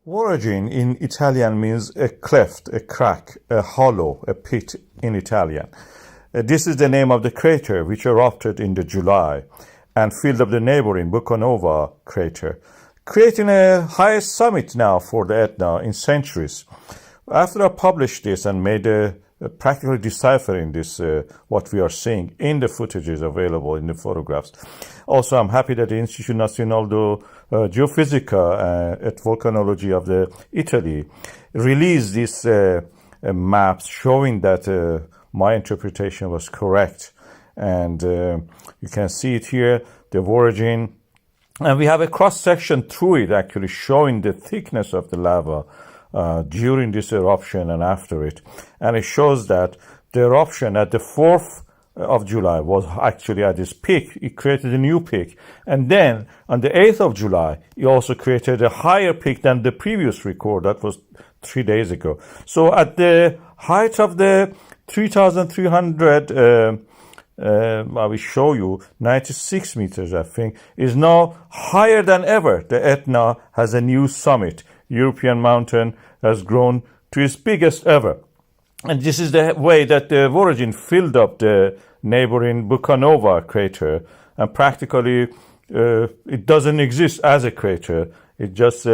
Voragine in Italian means a cleft, a crack, a hollow, a pit in Italian. This is the name of the crater which erupted in the July and filled up the neighboring Volcano crater, creating a highest summit now for the Etna in centuries. After I published this and made practically deciphering this, what we are seeing in the footages available in the photographs. Also, I'm happy that the Instituto Nazionale di Geofisica at Volcanology of Italy released these maps showing that my interpretation was correct. And you can see it here, the Voragine. And we have a cross-section through it actually showing the thickness of the lava during this eruption and after it. And it shows that the eruption at the 4th of July was actually at its peak. It created a new peak. And then on the 8th of July, it also created a higher peak than the previous record. That was 3 days ago. So at the height of the 3,300, I will show you, 96 meters, I think, is now higher than ever. The Etna has a new summit. European mountain has grown to its biggest ever. And this is the way that the Voragine filled up the neighboring Volcano crater. And practically, it doesn't exist as a crater. It's just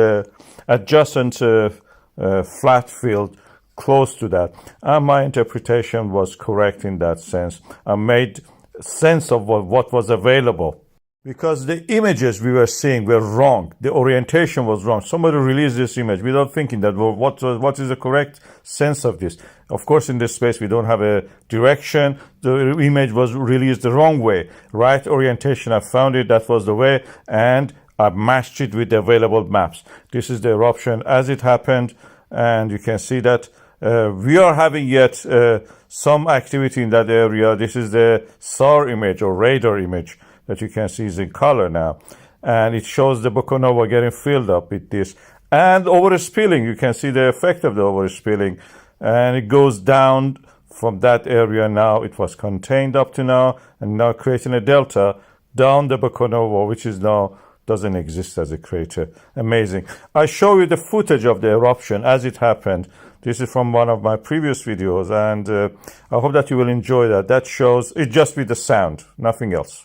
adjacent flat field close to that. And my interpretation was correct in that sense. I made sense of what was available. Because the images we were seeing were wrong. The orientation was wrong. Somebody released this image without thinking that, well, what is the correct sense of this? Of course, in this space, we don't have a direction. The image was released the wrong way. Right orientation, I found it, that was the way, and I matched it with the available maps. This is the eruption as it happened, and you can see that we are having yet some activity in that area. This is the SAR image or radar image that you can see is in color now. And it shows the Volcano getting filled up with this. And overspilling, you can see the effect of the overspilling. And it goes down from that area now. It was contained up to now, and now creating a delta down the Volcano, which is now doesn't exist as a crater. Amazing. I show you the footage of the eruption as it happened. This is from one of my previous videos, and I hope that you will enjoy that. That shows it just with the sound, nothing else.